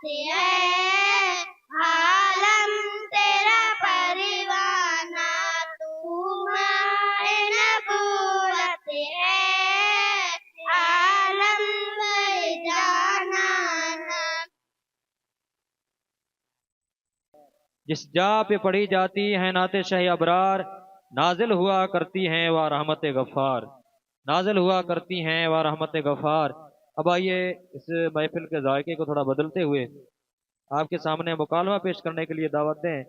है, आलम तेरा परवाना, तू माए नबूवत है, आलम वही जाना। जिस जा पे पढ़ी जाती है नाते शाही अबरार, नाजिल हुआ करती हैं वह रहमत गफ़ार, नाजिल हुआ करती हैं वह रहमत गफ़ार। अब आइए इस महफिल के जायके को थोड़ा बदलते हुए आपके सामने मुकालमा पेश करने के लिए दावत दें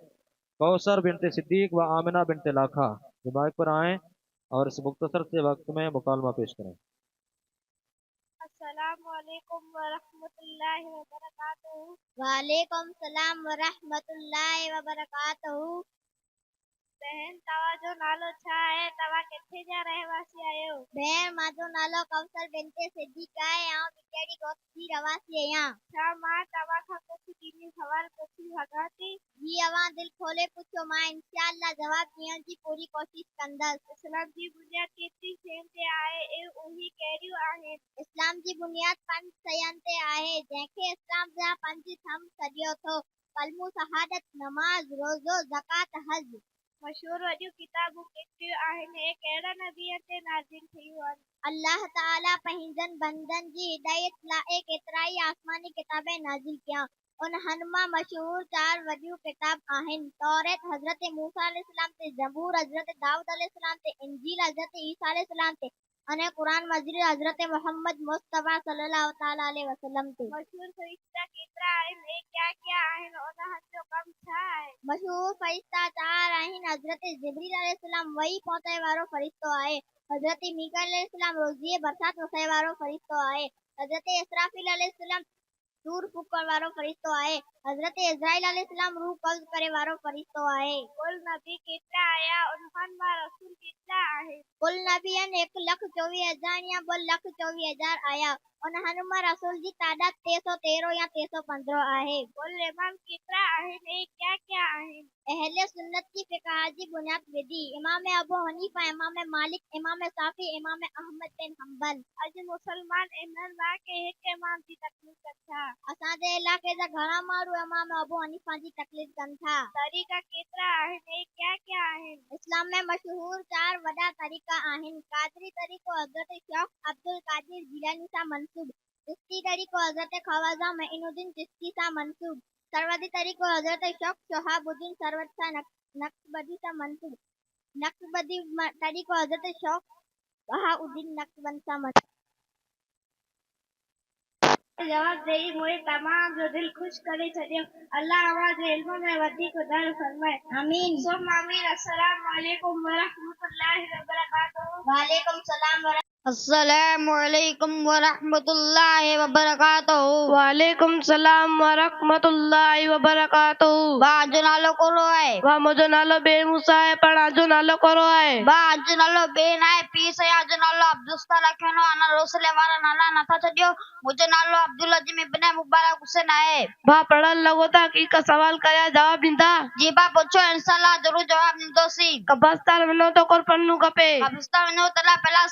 कौसर बिनते सिद्दीक व आमिना बिनते लाखा, जो माइक पर आएँ और इस मुख्तसर से वक्त में मुकालमा पेश करें। अस्सलामुअलैकुम वरहमतुल्लाहि वबरकातुहू। वालेकुम सलाम वरहमतुल्लाहि वबरकातुहू। बहन तवा जो नालो छा है, तवा किथे जा रहवासी आयो? बहन माजो नालो कौसर बिनते सिद्दीक है, आऊं बिकेड़ी गोत जी रवासी आहियां। छा मां तवा खां कुछ दीनी सवाल पुछी सघां थी? जी अवां दिल खोले पुछो, मां इंशाअल्लाह जवाब ॾियण जी पूरी कोशिश कंदसि। इस्लाम जी बुनियाद केतिरी शयुनि ते आहे ऐं उही कहिड़ियूं आहिनि? इस्लाम जी बुनियाद 5 शयुनि ते आहे, जंहिंखे इस्लाम जा 5 थंब सॾियो थो। कलमो, शहादत, नमाज, रोज़ो, ज़कात, हज। मशहूर वॾियूं किताबूं केतिरियूं आहिनि ऐं कहिड़ा नबीअ ते नाज़िल थियूं आहिनि? अल्लाह ताला पंहिंजनि बंदनि जी हिदायत लाइ केतिराई आसमानी किताबें नाज़िल कया। उन्हनि मां मशहूर 4 वॾियूं किताब आहिनि: तौरेत हज़रत मूसा अलैहिस्सलाम ते, ज़बूर हज़रत दाऊद अलैहिस्सलाम ते, इंजील हज़रत ईसा अलैहिस्सलाम ते, अने कुरान मजीद हज़रत मोहम्मद मुस्तफा सल्लल्लाहु ताला अलैहि वसल्लम ते। मशहूर फरिश्ता केतिरा आहिनि ऐं क्या आहिनि? उन्हनि जो कम छा आहे? मशहूर फरिश्ता 4 आहिनि। हज़रत जिब्रील अलैहिस्सलाम वही पहुचाए वारो फरिश्तो आहे। हज़रत मीकाईल अलैहिस्सलाम रोज़ीअ बरसात वसाए वारो फरिश्तो आहे। हज़रत इसराफील अलैहिस्सलाम सूर फूकण वारो फरिश्तो आहे। हज़रत इज़राइल अलैहिस्सलाम रूह कब्ज़ करे वारो फरिश्तो आहे। कुल नबी केतिरा आया? उन्हनि मां रसूल केतिरा आहिनि? कुल नबियनि 1,24,000 या 2,24,000 आया। उन्हनि मां रसूल जी तादाद 313 या 315 आहे। कुल इमाम केतिरा आहिनि ऐं क्या आहिनि? अहले सुन्नत की फिक़ह जी बुनियाद विधी इमाम अबू हनीफा, इमाम मालिक, इमाम शाफी, इमाम अहमद बिन हंबल। अॼु मुसलमान इन्हनि मां के हिकु इमाम जी तकलीफ़ कनि था। असांजे इलाके जा घणा माण्हू इमाम अबू हनीफा जी तकलीफ़ कनि था। तरीक़ा केतिरा आहिनि ऐं क्या आहिनि? इस्लाम में मशहूर 4 वॾा तरीक़ा आहिनि। कादरी तरीक़ो हज़रत शौक़ अब्दुल कादिर जिलानी सां मंसूब। चिश्ती तरीक़ो हज़रत ख्वाजा मोइनुद्दीन चिश्ती सां मंसूब। सरवदी तरीक़ो हज़रत शौक़ शहाबुद्दीन सरवद सां नक्शबंदी सां मंसूब। नक्शबंदी तरीक़ो हज़रत शौक़ बहाउद्दीन नक्शबंद सां मंसूब। जवाब देई मुझे तमाम जो दिल खुश करे छॾियो। अल्लाह अवाज़ इल्म में वधीक दर फरमाए। आमीन सुम आमीन। अस्सलाम वालेकुम वरहमतुल्लाहि वबरकातुहू। वालेकुम सलाम अस्सलामुअलैकुम वरहमतुल्लाहि वबरकातुहू। वालेकुम सलाम वरहमतुल्लाहि वबरकातुहू। वाह जो नालो कोरो है? वाह मुझो नालो बेमूसा है, पण आजो नालो कोरो है? वाह आजो नालो बेन है, पीस है आजो नालो अब्दुस्ता रखियो नो, अना रोसले वाला नाला नथा छॾियो। मुझो नालो अब्दुल अजीम इब्न मुबारक हुसैन है। वाह पढ़ल लगो था की का सवाल कया जवाब ॾींदा? जी बा पूछो, इंशाअल्लाह जरूर जवाब ॾींदोसी। कब्रिस्तान वञो तो कोन पढ़नो खपे? कब्रिस्तान वञो त पहला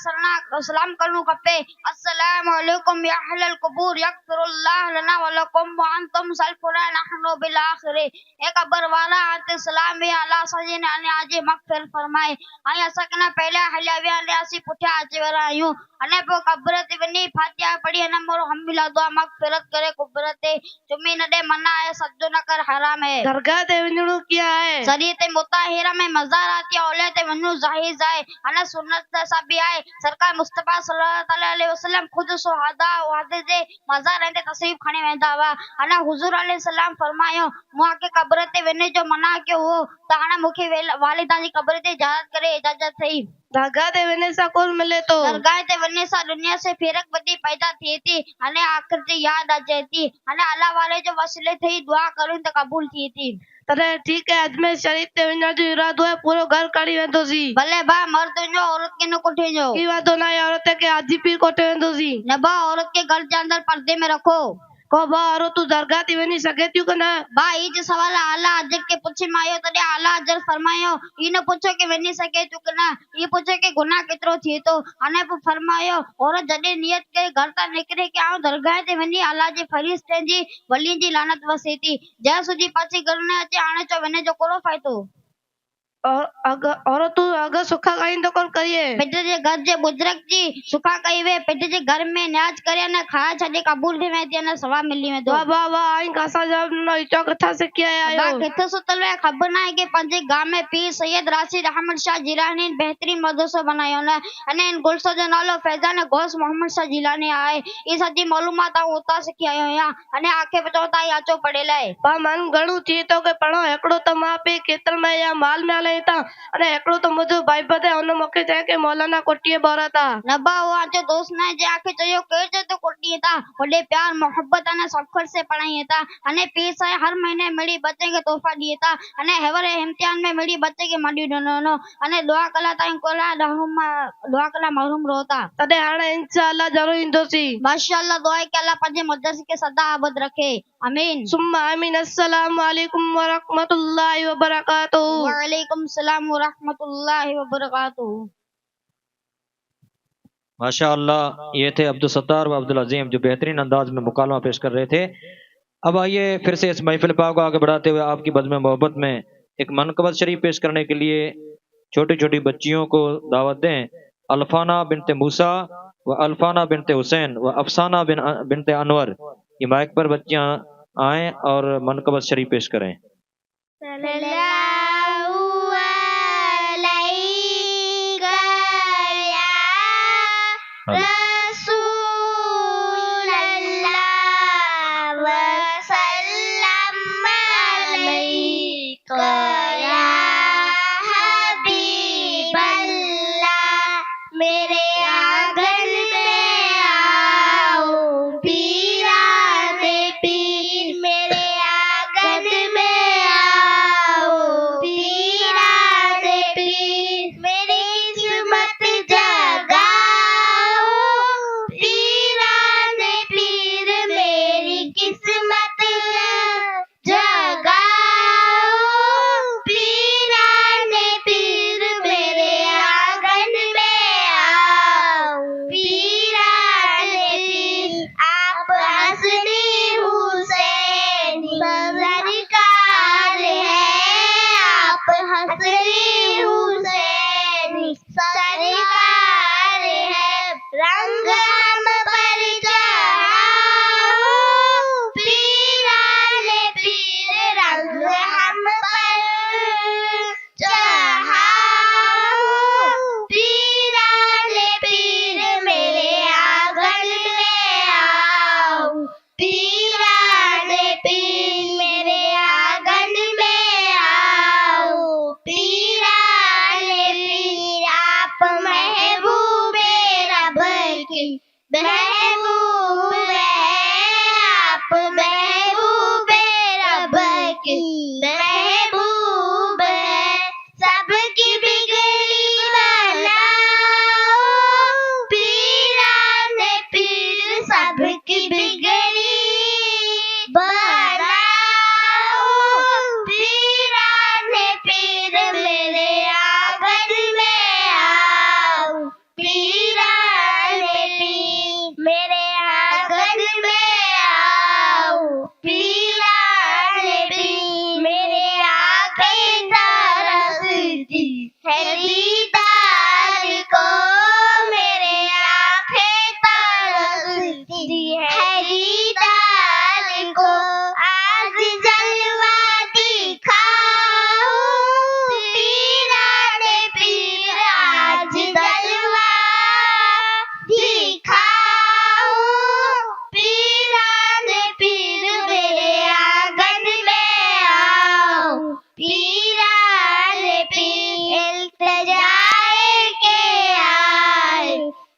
सलाम करणो खपे। अस्सलामु अलैकुम या अहलल क़ुबूर, यग़फिरुल्लाह लना व लकुम व अंतुम सल्फुना नहनु बिल आखिरी। ए कब्र वाला आते सलाम वे अल्लाह सजीने अने आजे मग़फ़िरत फरमाए। आई असा कना पहले हलिया वे अने असी पुठिया अची वरा आहियूं। अने पो कब्र ते वञी फातिहा पढ़ी अने मोरो हमला दुआ मग़फ़िरत करे कब्र ते चुमी न दे, मना है सजदो न कर हराम है। दरगाह ते वञणो किया है? शरीयत मुताहिरा में मज़ारात या औलिया ते वञणो जायज़ है। अने सुन्नत सब भी है। सरकार मुस्तफा सल्लल्लाहु अलैहि वसल्लम खुद सुहादा वादे जे मज़ार ते तशरीफ खणी वेंदा हुआ। अने हुजूर अलैहि सलाम फरमायो, मूंखे कब्र ते वञण जो मना कयो हो, त हाणे मूंखे वालिदा जी कब्र ते ज़ियारत करे इजाज़त थई। दरगाह ते वञण सां कुल मिले तो? दरगाह ते वञण सां दुनिया से फ़िरक बदी पैदा थिए थी, अने आखिरत जी याद अचे थी, अने अल्लाह वाले जो वसीले थई दुआ करूं त कबूल थिए थी। तॾहिं ठीक है, अजमेर शरीफ ते वञण जो इरादो है, पूरो घर खणी वेंदोसी। भले बा मर्द वञो, औरत के न कोठे वञो। ई वादो न है औरत के हाजी पीर कोठे वेंदोसी। न बा औरत के घर जे अंदर पर्दे में रखो। को बा और तू दरगाह थी वनी सके थियूं कन भाई जो सवाल आला हजर के पूछे मायो तडे आला हजर फरमायो ई न पूछो के वनी सके तू कना ये पूछो के गुनाह केतरो थी तो अने पे फरमायो और जडे नियत के घर ता निकरे के आ दरगाह ते वनी आला जे फरिश्ते जी वली जी लानत वसे थी जय सुजी पाछी करने अचे आने चो वने जो कोरो फायदो और तू अगर सुखा कहीं तो कौन करिए पिट जे घर जे बुजुर्ग जी सुखा कई वे पिट जे घर में न्याज करे न खाया छडे कबूल थे में न सवा मिली में दो वाह वाह वाह आई कासा जब न इतो कथा से किया बा आयो किथे सुतल वे खबर ना है के पंजे गांव में पीर सैयद राशिद अहमद शाह जिलानी बेहतरीन मदरसो बनायो न अने इन गुलसो जो नालो फैजान गौस मोहम्मद शाह जिलानी आए ई सजी मालूमात उता से किया आया अने आखे बचोता आचो पड़ेल है बा मन घणो थी तो के पढ़ो एकड़ो तो मां पे केतल में या माल में आले ता अने एकड़ो तो मुझो भाई बदे उन मके जे के मौलाना कोटिए बोरा ता नबा वो आचो दोस्त ना जे आखे चयो के जे तो कोटिए ता बड़े प्यार मोहब्बत अने सफर से पढ़ाई था अने पीर साहब हर महीने मिली बच्चे के तोहफा दिए था अने हेवरे इम्तिहान में मिली बच्चे के माडी दोनो अने दुआ कला ताई कोला दुआ कला महरूम रोता तदे हाणे इंशाअल्लाह जरूर इंदोसी माशाअल्लाह दुआ के अल्लाह पंजे मदरसे के सदा आबाद रखे आमीन सुम्मा आमीन अस्सलाम वालेकुम व रहमतुल्लाहि व बरकातहू वालेकुम सलाम व रहमतुल्लाहि व बरकातहू माशाअल्लाह ये थे अब्दुल सत्तार व अब्दुल अजीम जो बेहतरीन अंदाज में मुकालमा पेश कर रहे थे। अब आइए फिर से इस महफिल पाक को आगे बढ़ाते हुए आपकी बज़्म मोहब्बत में एक मनक़बत शरीफ पेश करने के लिए छोटी छोटी बच्चियों को दावत दें। अल्फाना बिनते मूसा व अल्फाना बिनते हुसैन व अफसाना बिनते अनवर, ये माइक पर बच्चियां आएं और मनक़बत शरीफ पेश करें।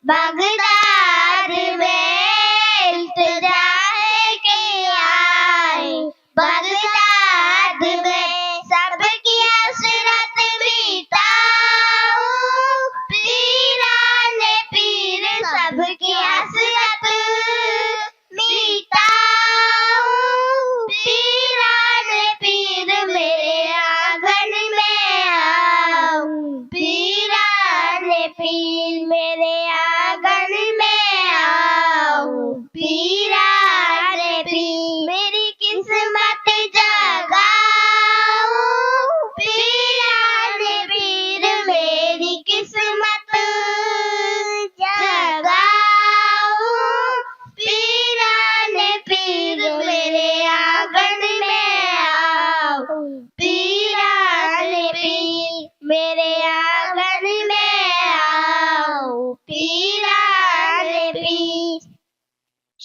बगदाद में इल्तिजा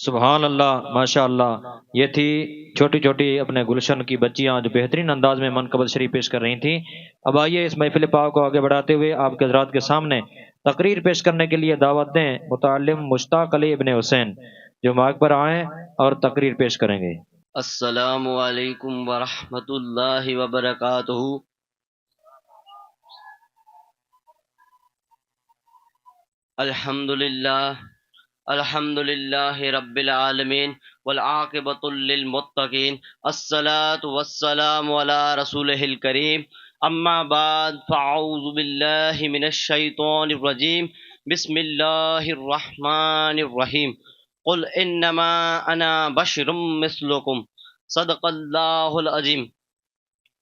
सुभान अल्लाह, माशा अल्लाह। ये थी छोटी छोटी अपने गुलशन की बच्चियां जो बेहतरीन अंदाज में मनकबत शरीफ पेश कर रही थी। अब आइए इस महफिल पाक को आगे बढ़ाते हुए आपके हज़रात के सामने तकरीर पेश करने के लिए दावत दें मुतअल्लिम मुश्ताक अली इब्ने हुसैन, जो माइक पर आए और तकरीर पेश करेंगे। अस्सलामु अलैकुम वरहमतुल्लाहि वबरकातुहू। अल्हम्दुलिल्लाहि रब्बिल आलमीन वल आक़िबतुल लिल मुत्तक़ीन। अस्सलातु वस्सलामु अला रसूलिहिल करीम। अम्मा बाद फ़अऊज़ु बिल्लाहि मिनश शैतानिर रजीम। बिस्मिल्लाहिर रहमानिर रहीम। क़ुल इन्नमा अना बशरुम मिस्लुकुम। सदक़ल्लाहुल अज़ीम।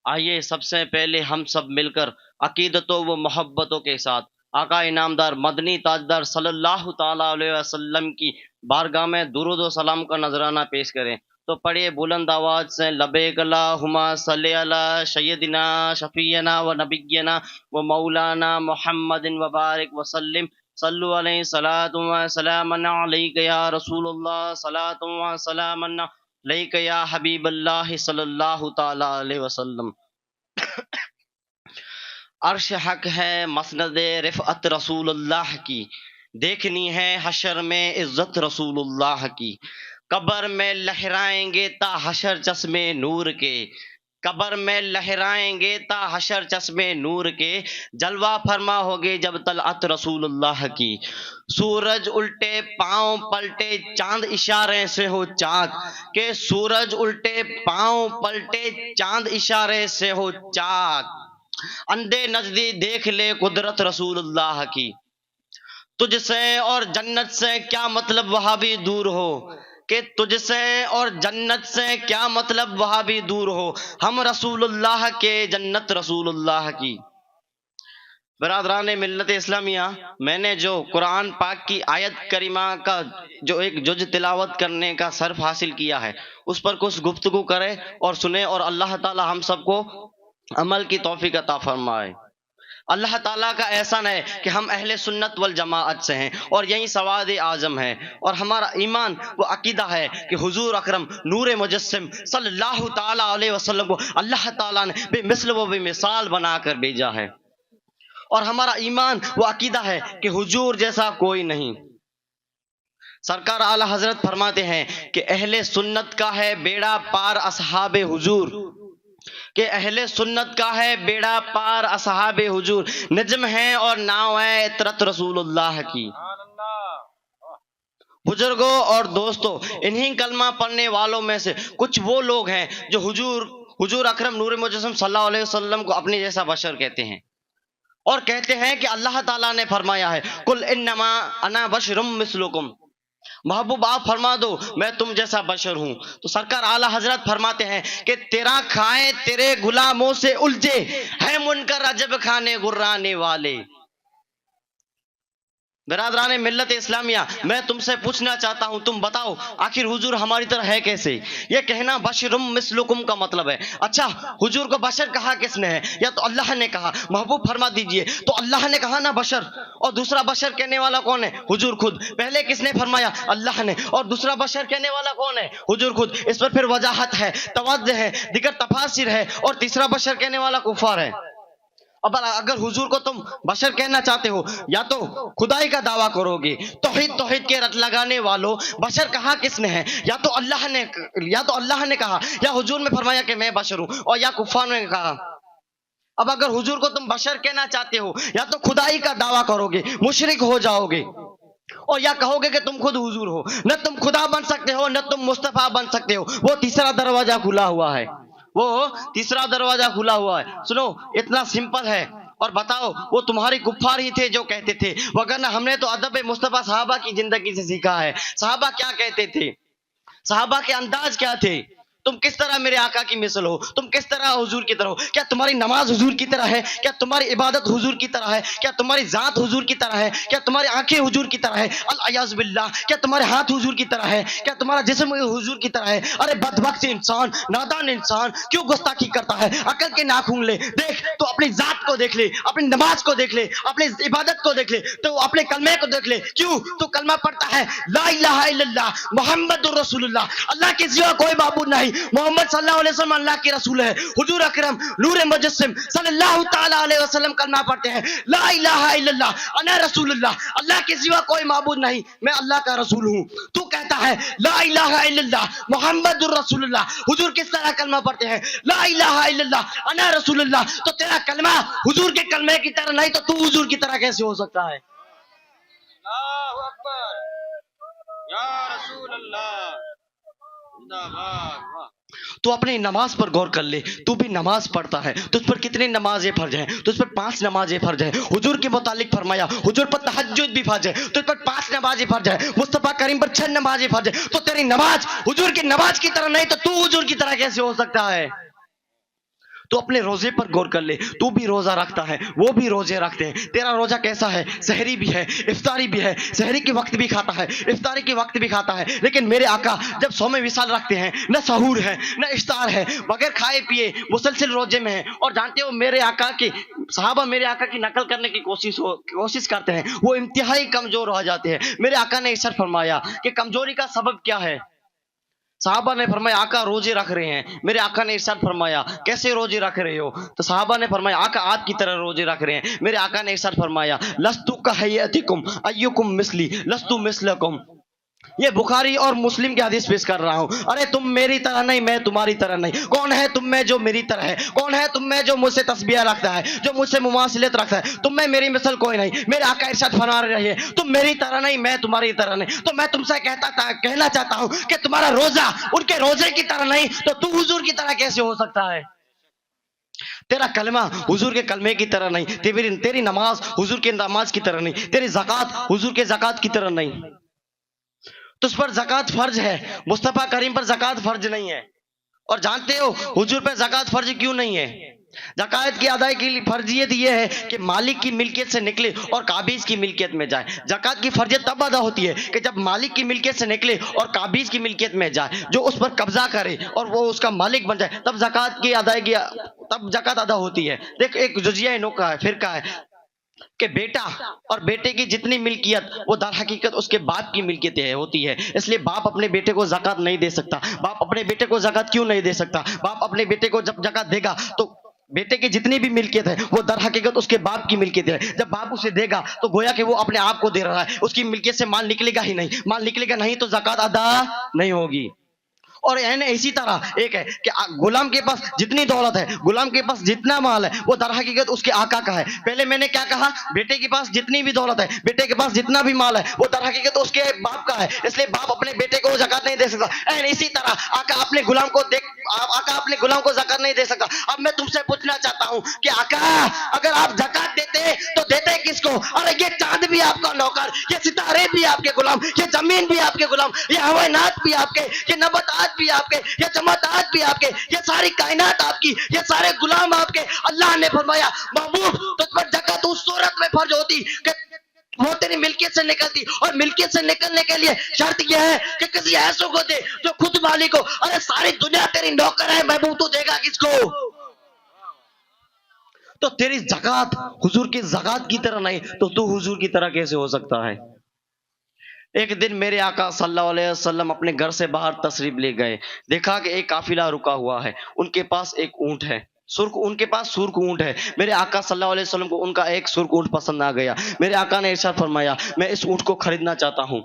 आइए सबसे पहले हम सब मिलकर अकीदतों व मोहब्बतों के साथ आका इनामदार मदनी ताजदार सल्लल्लाहु ताला अलैहि वसल्लम की बारगाह में दुरूद व सलाम का नजराना पेश करें। तो पढ़िए बुलंद आवाज से, लबैक अल्लाहुम्मा सल्ली अला सय्यदिना शफीना व नबिय्यना व मौलाना मुहम्मदिन व बारिक व सल्लिम। सल्लु अलैहि सलातु व सलामन अलैका या रसूलुल्लाह, सलातु व सलामन अलैका या हबीबल्लाह सल्लल्लाहु ताला अलैहि वसल्लम। अर्श हक है मसनद रिफ़अत रसूलुल्लाह की, देखनी है हशर में इज्जत रसूलुल्लाह की। कब्र में लहराएंगे ता हशर चश्मे नूर के, कब्र में लहराएंगे ता हशर चश्मे नूर के। जलवा फरमा होगे जब तलअत रसूलुल्लाह की। सूरज उल्टे पाँव पलटे चांद इशारे से हो चाक, के सूरज उल्टे पाँव पलटे चांद इशारे से हो चाक। अंधे नजदी देख ले कुदरत रसूलुल्लाह की। तुझसे और जन्नत से क्या मतलब वहां भी दूर हो, कि तुझसे और जन्नत से क्या मतलब वहां भी दूर हो। हम रसूलुल्लाह के, जन्नत रसूलुल्लाह की। बरादरान मिल्लत इस्लामिया, मैंने जो कुरान पाक की आयत करीमा का जो एक जुज तिलावत करने का सर्फ हासिल किया है, उस पर कुछ गुफ्तगू करें और सुने, और अल्लाह ताला हम सबको अमल की तौफीक अता फरमाए। अल्लाह ताला का एहसान है कि हम अहले सुन्नत वल जमाअत से हैं और यही सवाद आज़म है, और हमारा ईमान वो अकीदा है कि हुजूर अकरम नूर मुजस्सिम सल्लल्लाहु ताला अलैहि वसल्लम को अल्लाह ताला ने बेमिसल व बेमिसाल बनाकर भेजा है, और हमारा ईमान वो अकीदा है कि हुजूर जैसा कोई नहीं। सरकार आला हजरत फरमाते हैं कि अहले सुन्नत का है बेड़ा पार असहाबे हुजूर, कि अहले सुन्नत का है बेड़ा पार असहाबे हुजूर। निजम है और नाव है इतरत रसूलुल्लाह की। बुजुर्गों और दोस्तों, इन्हीं कलमा पढ़ने वालों में से कुछ वो लोग हैं जो हुजूर अकरम नूर मुजस्सिम सल्लल्लाहु अलैहि वसल्लम को अपने जैसा बशर कहते हैं, और कहते हैं कि अल्लाह ताला ने फरमाया है, कुल इन्नमा अना बशरुम मिस्लुकुम। महबूब आप फरमा दो मैं तुम जैसा बशर हूं। तो सरकार आला हजरत फरमाते हैं कि तेरा खाए तेरे गुलामों से उलझे है मुनकर अजब खाने गुर्राने वाले। बिरादरान मिल्लत इस्लामिया, मैं तुमसे पूछना चाहता हूं, तुम बताओ आखिर हुजूर हमारी तरह है कैसे। ये कहना बशरुम मिस्लुकुम का मतलब है, अच्छा हुजूर को बशर कहा किसने है? या तो अल्लाह ने कहा। महबूब फरमा दीजिए, तो अल्लाह ने कहा ना बशर, और दूसरा बशर कहने वाला कौन है? हुजूर खुद। पहले किसने फरमाया? अल्लाह ने। और दूसरा बशर कहने वाला कौन है? हुजूर खुद। इस पर फिर वजाहत है, तवज्जो है, दिगर तफासिर है, और तीसरा बशर कहने वाला कुफार है। अब अगर हुजूर को तुम बशर कहना चाहते हो, या तो खुदाई का दावा करोगे, तौहीद के रट लगाने वालों, बशर कहा किसने है? या तो अल्लाह ने कहा, या हुजूर ने फरमाया कि मैं बशर हूं, और या कुफार ने कहा। अब अगर हुजूर को तुम बशर कहना चाहते हो, या तो खुदाई का दावा करोगे, मुशरिक हो जाओगे, और या कहोगे कि तुम खुद हुजूर हो। न तुम खुदा बन सकते हो, न तुम मुस्तफा बन सकते हो। वो तीसरा दरवाजा खुला हुआ है, वो तीसरा दरवाजा खुला हुआ है। सुनो, इतना सिंपल है। और बताओ, वो तुम्हारे कुफ्फार ही थे जो कहते थे, वगरना हमने तो अदब मुस्तफा साहबा की जिंदगी से सीखा है। साहबा क्या कहते थे, साहबा के अंदाज क्या थे। तुम किस तरह मेरे आका की मिसल हो, तुम किस तरह हुजूर की तरह हो। क्या तुम्हारी नमाज हुजूर की तरह है? क्या तुम्हारी इबादत हुजूर की तरह है? क्या तुम्हारी जात हुजूर की तरह है? क्या तुम्हारी आंखें हुजूर की तरह है? अल-अयाज़ बिल्लाह, क्या तुम्हारे हाथ हुजूर की तरह है? क्या तुम्हारा जिस्म हुजूर की तरह है? अरे बदबख्त इंसान, नादान इंसान, क्यों गुस्ताखी करता है? अकल के नाखून ले, देख तो अपनी जात को देख ले, अपनी नमाज को देख ले, अपनी इबादत को देख ले, तो अपने कलमे को देख ले। क्यों तू कलमा पढ़ता है ला इलाहा इल्लल्लाह मुहम्मदुर रसूलुल्लाह, अल्लाह के सिवा कोई माबूद नहीं, मोहम्मद सल्लल्लाहु अलैहि वसल्लम अल्लाह के रसूल है, हुजूर अकरम नूर मुजस्सिम सल्लल्लाहु ताला अलैहि वसल्लम कलमा पढ़ते हैं ला इलाहा इल्लल्लाह अना रसूलुल्लाह, अल्लाह के सिवा कोई माबूद नहीं, मैं अल्लाह का रसूल हूँ। तू कहता है ला इलाहा इल्लल्लाह मुहम्मदुर रसूलुल्लाह, हुजूर किस तरह कलमा पढ़ते हैं ला इलाहा इल्लल्लाह अना रसूलुल्लाह, तो तेरा कलमा हुजूर के कलमे की तरह नहीं तो तू हुजूर की तरह कैसे हो सकता है? अल्लाहु अकबर, या रसूल अल्लाह, जिंदाबाद। वाह। तू अपनी नमाज पर गौर कर ले, तू भी नमाज पढ़ता है, तुझ पर कितनी नमाजें फर्ज हैं? तुझ पर 5 नमाजें फर्ज हैं। हुजूर के मुतालिक फरमाया हुजूर पर तहज्जुद भी फर्ज है, तुझ पर 5 नमाजें फर्ज है, मुस्तफा करीम पर 6 नमाजें फर्ज है, तो तेरी नमाज हुजूर की नमाज की तरह नहीं तो तू हुजूर की तरह कैसे हो सकता है? तो अपने रोजे पर गौर कर ले, तू भी रोजा रखता है, वो भी रोजे रखते हैं, तेरा रोजा कैसा है? सहरी भी है, इफ्तारी भी है, सहरी के वक्त भी खाता है, इफ्तारी के वक्त भी खाता है, लेकिन मेरे आका जब 100 में विसाल रखते हैं, न सहूर है न इफ्तार है, बगैर खाए पिए मुसलसिल रोजे में है। और जानते हो मेरे आका की सहाबा मेरे आका की नकल करने की कोशिश करते हैं, वो इंतहाई कमजोर हो जाते हैं। मेरे आका ने इरशाद फरमाया कि कमजोरी का सबब क्या है? साहबा ने फरमाया आका रोजे रख रहे हैं। मेरे आका ने इरशाद फरमाया कैसे रोजे रख रहे हो? तो साहबा ने फरमाया आका आपकी तरह रोजे रख रहे हैं। मेरे आका ने इरशाद फरमाया लस्तु कहयतिकुम अय्युकुम मिस्ली लस्तु मिस्लकुम। ये बुखारी और मुस्लिम की हदीस पेश कर रहा हूं। अरे तुम मेरी तरह नहीं, मैं तुम्हारी तरह नहीं। कौन है तुम में जो मेरी तरह है? कौन है तुम में जो मुझसे तस्बीह रखता है, जो मुझसे मुमासिलत रखता है? तुम में मेरी मिसल कोई नहीं। मेरे आका इरशाद फरमा रहे हैं तुम मेरी तरह नहीं, मैं तुम्हारी तरह नहीं। तो मैं तुमसे कहना चाहता हूं कि तुम्हारा रोजा उनके रोजे की तरह नहीं तो तू हुजूर की तरह कैसे हो सकता है? तेरा कलमा हुजूर के कलमे की तरह नहीं, तेरी नमाज हुजूर के नमाज की तरह नहीं, तेरी ज़कात हुजूर के ज़कात की तरह नहीं। तुझ पर ज़कात फर्ज है, मुस्तफा करीम पर ज़कात फर्ज नहीं है। और जानते हो हुजूर पर ज़कात फर्ज क्यों नहीं है? ज़कात की अदायगी की फर्जियत यह है कि मालिक की मिल्कियत से निकले और काबिज की मिल्कियत में जाए। ज़कात की फर्जियत तब अदा होती है कि जब मालिक की मिल्कियत से निकले और काबिज की मिल्कियत में जाए, जो उस पर कब्जा करे और वो उसका मालिक बन जाए, तब ज़कात की अदायगी तब ज़कात अदा होती है। देख एक जुजिया नोका है, फिरका है कि बेटा और बेटे की जितनी मिल्कियत वो दर हकीकत उसके बाप की मिल्कियत होती है। इसलिए बाप अपने बेटे को ज़कात नहीं दे सकता। बाप अपने बेटे को ज़कात क्यों नहीं दे सकता? बाप अपने बेटे को जब ज़कात देगा तो बेटे की जितनी भी मिल्कियत है वो दर हकीकत उसके बाप की मिल्कियत है। जब बाप उसे देगा तो गोया कि वो अपने आप को दे रहा है, उसकी मिल्कियत से माल निकलेगा ही नहीं। माल निकलेगा नहीं तो ज़कात अदा नहीं होगी। और इसी तरह एक है कि गुलाम के पास जितनी दौलत है, गुलाम के पास जितना माल है, वो दर हकीकत उसके आका का है। पहले मैंने क्या कहा? बेटे के पास जितनी भी दौलत है, बेटे के पास जितना भी माल है, वो दर हकीकत उसके बाप का है। इसलिए बाप अपने बेटे को ज़कात नहीं दे सकता। इसी तरह आका अपने गुलाम को ज़कात नहीं दे सकता। अब मैं तुमसे पूछना चाहता हूँ कि आका अगर आप ज़कात देते तो देते किसको? अरे ये चांद भी आपका नौकर, ये सितारे भी आपके गुलाम, ये जमीन भी आपके गुलाम, ये हवानात भी आपके, ये नबातात भी आपके, ये जमातात भी आपके, ये सारी कायनात आपकी, ये सारे गुलाम आपके। अल्लाह ने फरमाया महबूब तुझ पर ज़कात उस सूरत में फर्ज होती कि वो तेरी मिल्कियत से निकलती, और मिल्कियत से निकलने के लिए शर्त यह है कि किसी ऐसो को दे जो खुद मालिक हो। अरे सारी दुनिया तेरी नौकर है महबूब, तू देगा किसको? तो तेरी ज़कात हुजूर की ज़कात की तरह नहीं तो तू हुजूर की तरह कैसे हो सकता है? एक दिन मेरे आका सल्लल्लाहु अलैहि वसल्लम अपने घर से बाहर तशरीफ ले गए। देखा कि एक काफिला रुका हुआ है, उनके पास एक ऊंट है, उनके पास सुर्ख ऊंट है। मेरे आका सल्लल्लाहु अलैहि वसल्लम को उनका एक सुर्ख ऊंट पसंद आ गया। मेरे आका ने इरशाद फरमाया मैं इस ऊंट को खरीदना चाहता हूँ।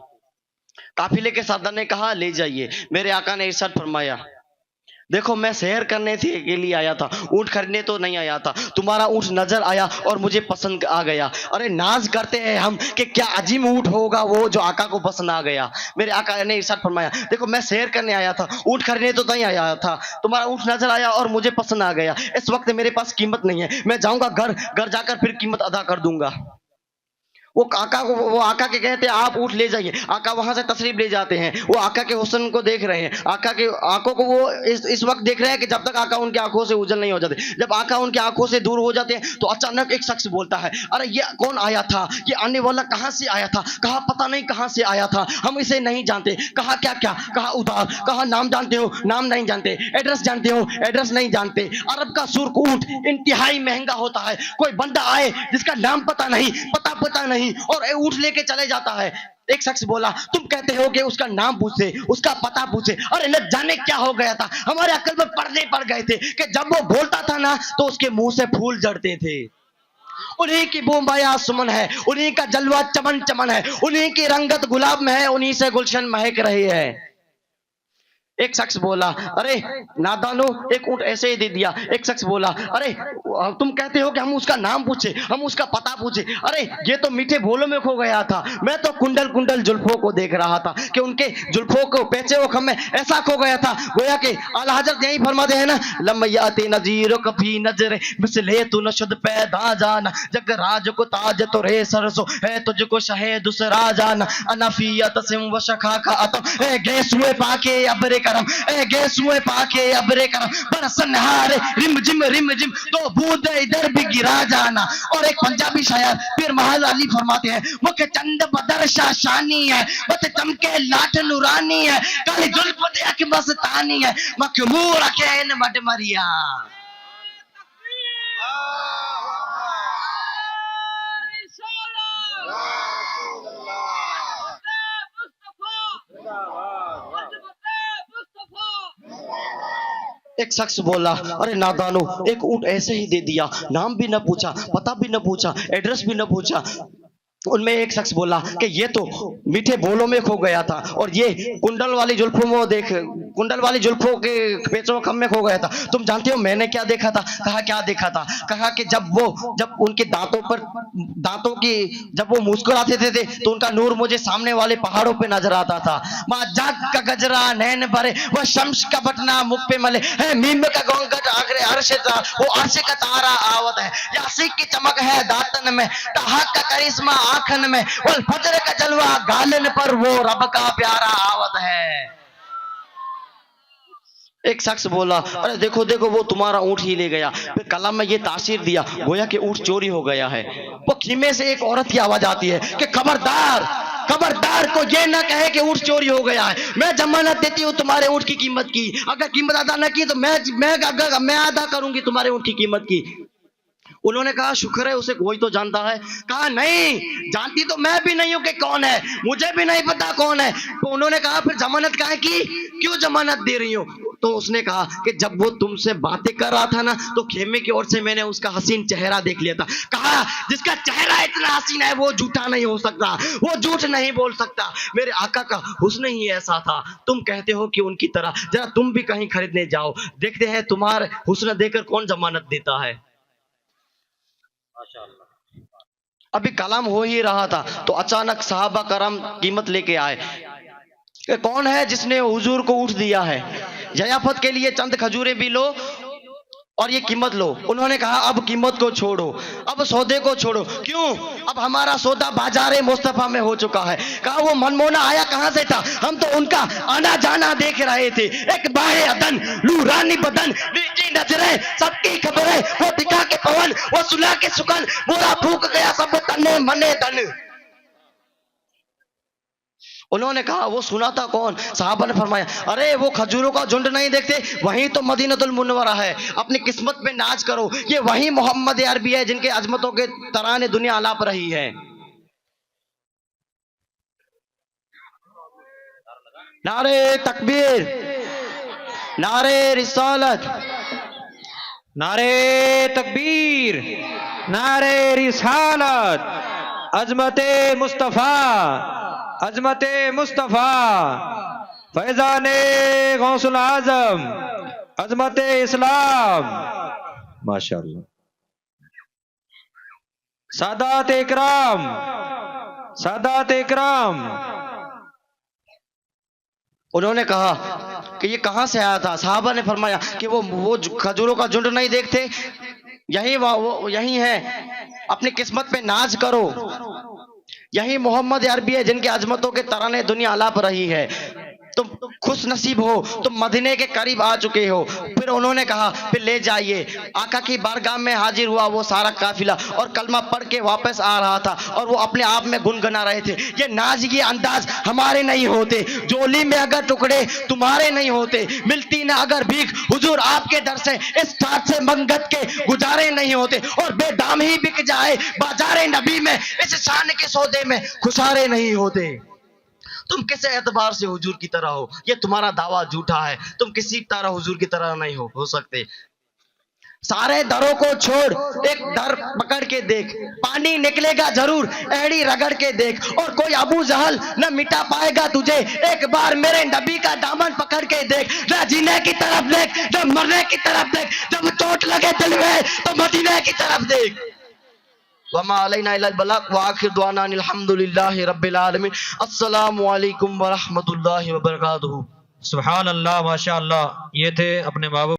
काफिले के सरदार ने कहा ले जाइए। मेरे आका ने इरशाद फरमाया देखो मैं सैर करने के लिए आया था, ऊंट खरीदने तो नहीं आया था। तुम्हारा ऊंट नजर आया और मुझे पसंद आ गया। अरे नाज करते हैं हम कि क्या अजीम ऊंट होगा वो जो आका को पसंद आ गया। मेरे आका ने इरशाद फरमाया देखो मैं सैर करने आया था, ऊंट खरीदने तो नहीं आया था। तुम्हारा ऊंट नजर आया और मुझे पसंद आ गया। इस वक्त मेरे पास कीमत नहीं है, मैं जाऊंगा घर जाकर फिर कीमत अदा कर दूंगा। वो आका को, वो आका के कहते हैं आप ऊँट ले जाइए। आका वहां से तशरीफ ले जाते हैं। वो आका के हुस्न को देख रहे हैं, आका के आंखों को वो इस वक्त देख रहे हैं कि जब तक आका उनकी आंखों से उजल नहीं हो जाते। जब आका उनकी आंखों से दूर हो जाते हैं तो अचानक एक शख्स बोलता है, अरे ये कौन आया था, ये आने वाला कहाँ से आया था? कहा पता नहीं कहाँ से आया था, हम इसे नहीं जानते। कहा क्या क्या? कहा उधार। कहा नाम जानते हो? नाम नहीं जानते। एड्रेस जानते हो? एड्रेस नहीं जानते। अरब का सुर्ख ऊंट इंतहाई महंगा होता है। कोई बंदा आए जिसका नाम पता नहीं, पता नहीं और ऊंट लेके चले जाता है। एक शख्स बोला, तुम कहते हो कि उसका नाम पूछे, उसका पता पूछे। अरे न जाने क्या हो गया था, हमारे अकल में पर्दे पड़ गए थे कि जब वो बोलता था ना तो उसके मुंह से फूल झड़ते थे। उन्हीं की बूंबाया सुमन है, उन्हीं का जलवा चमन चमन है, उन्हीं की रंगत गुलाब में है, उन्हीं से गुलशन महक रही है। एक शख्स बोला, अरे नादानो, एक ऊंट ऐसे ही दे दिया। एक शख्स बोला, अरे तुम कहते हो कि हम उसका नाम पूछे, हम उसका पता पूछे। अरे ये तो मीठे भोलों में खो गया था, मैं तो कुंडल कुंडल जुल्फों को देख रहा था कि उनके जुल्फों को पेचे वो खम में ऐसा खो गया था। गोया कि आला हजरत यही फरमाते हैं ना, लम्याते नजीरो कभी नजरे मिसले तू नशद पैदा जाना, जग राज को ताज तो रे सरसो है तुझको शहे दूसरा जाना, अनफियत सिम व शखा का अतो ए गेसुए पाके अबरे करम, ए गेसुए पाके अबरे करम, बरसन हारे रिम जिम तो बूंद इधर भी गिरा जाना। और एक पंजाबी शायर पीर महल अली फरमाते हैं, मुख चंद बदर शाशानी है, बत चमके लाठ नूरानी है, काली जुल्फ दे अख मस्तानी है, मखमूर के इन मड मरिया। एक शख्स बोला, अरे नादानो, एक ऊंट ऐसे ही दे दिया, नाम भी न पूछा, पता भी न पूछा, एड्रेस भी न पूछा। उनमें एक शख्स बोला कि ये तो मीठे बोलों में खो गया था और ये कुंडल वाली जुल्फों में देख, कुंडल वाली जुल्फों के पेचों खम में खो गया था। तुम जानते हो मैंने क्या देखा था? कहा क्या देखा था? कहा कि जब उनके दांतों की जब वो मुस्कुराते थे तो उनका नूर मुझे सामने वाले पहाड़ों पे नजर आता था। माँ जाग का गजरा नैन भरे, वह शम्स का बटना मुख पे मले है, मीम का घोंघट आखिर अर्श था, वो अर्श का तारा आवत है, यासीक की चमक है दातन में, तहक का करिश्मा आंखन में, वल फजर का जलवा गालन पर, वो रब का प्यारा आवत है। एक शख्स बोला, अरे देखो देखो वो तुम्हारा ऊंट ही ले गया। फिर कलम में ये तासीर दिया, गोया कि ऊंट चोरी हो गया है। वो खीमे से एक औरत की आवाज आती है कि खबरदार को ये ना कहे कि ऊंट चोरी हो गया है, मैं जमानत देती हूँ तुम्हारे ऊंट की कीमत की, अगर कीमत अदा न की तो मैं अदा करूंगी तुम्हारे ऊंट की कीमत की। उन्होंने कहा शुक्र है उसे कोई तो जानता है। कहा नहीं जानती तो मैं भी नहीं हूं कि कौन है, मुझे भी नहीं पता कौन है। तो उन्होंने कहा फिर जमानत काहे की, क्यों जमानत दे रही हो? तो उसने कहा कि जब वो तुमसे बातें कर रहा था ना तो खेमे की ओर से मैंने उसका हसीन चेहरा देख लिया था। कहा जिसका चेहरा इतना हसीन है वो झूठा नहीं हो सकता, वो झूठ नहीं बोल सकता। मेरे आका का हुस्न ही ऐसा था। तुम कहते हो कि उनकी तरह, जरा तुम भी कहीं खरीदने जाओ, देखते हैं तुम्हारे हुस्न देकर कौन जमानत देता है। अभी कलाम हो ही रहा था तो अचानक सहाबा करम कीमत लेके आए कि कौन है जिसने हुजूर को ऊँट दिया है, जयाफत के लिए चंद खजूरें भी लो और ये कीमत लो। उन्होंने कहा अब कीमत को छोड़ो, अब सौदे को छोड़ो। क्यों? अब हमारा सौदा बाजारे मुस्तफा में हो चुका है। कहा वो मनमोना आया कहां से था? हम तो उनका आना जाना देख रहे थे। एक बाहे अदन लूरानी बदन नीची नजरें सबकी खबरें, वो दिखा के पवन वो सुला के सुकन, बुरा फूक गया सब तने मने तन। उन्होंने कहा वो सुना था कौन? साहबा ने फरमाया अरे वो खजूरों का झुंड नहीं देखते, वहीं तो मदीनतुल मुनव्वरा है। अपनी किस्मत पे नाज करो, ये वही मोहम्मद अरबी है जिनके अजमतों के तराने दुनिया अलाप रही है। नारे तकबीर, नारे रिसालत, नारे तकबीर, नारे रिसालत, अजमते मुस्तफ़ा, अजमते मुस्तफ़ा, फैज़ाने गौसुल आज़म, अजमते इस्लाम। माशाअल्लाह। सादात इकराम, सादात इकराम। उन्होंने कहा कि ये कहां से आया था? साहबा ने फरमाया कि वो खजूरों का झुंड नहीं देखते, यही है, अपनी किस्मत पे नाज करो। यही मोहम्मद अरबी है जिनके अजमतों के तराने दुनिया अलाप रही है। तुम खुश नसीब हो, तुम मदीने के करीब आ चुके हो। फिर उन्होंने कहा फिर ले जाइए। आका की बारगाह में हाजिर हुआ वो सारा काफिला और कलमा पढ़ के वापस आ रहा था और वो अपने आप में गुनगुना रहे थे, ये नाज ये अंदाज हमारे नहीं होते, जोली में अगर टुकड़े तुम्हारे नहीं होते, मिलती ना अगर भीख हुजूर आपके दर से, इस ठाट से मंगत के गुजारे नहीं होते, और बेदाम ही बिक जाए बाजारे नबी में, इस शान के सौदे में खुशारे नहीं होते। तुम किस एतबार से हुजूर की तरह हो, ये तुम्हारा दावा झूठा है, तुम किसी तरह हुजूर की तरह नहीं हो सकते। सारे दरों को छोड़ एक दर पकड़ के देख, पानी निकलेगा जरूर, एड़ी रगड़ के देख, और कोई अबू जहल न मिटा पाएगा तुझे, एक बार मेरे नबी का दामन पकड़ के देख, न जीने की तरफ देख न मरने की तरफ देख, जब चोट लगे दिल में तो मदीने की तरफ देख। वमा अलैना इल्लल बलाग व आखिर दुआना अल्हम्दुलिल्लाहि रब्बिल आलमीन। अस्सलामु अलैकुम व रहमतुल्लाहि व बरकातुहू। सुभान अल्लाह, माशा अल्लाह। ये थे अपने बाबू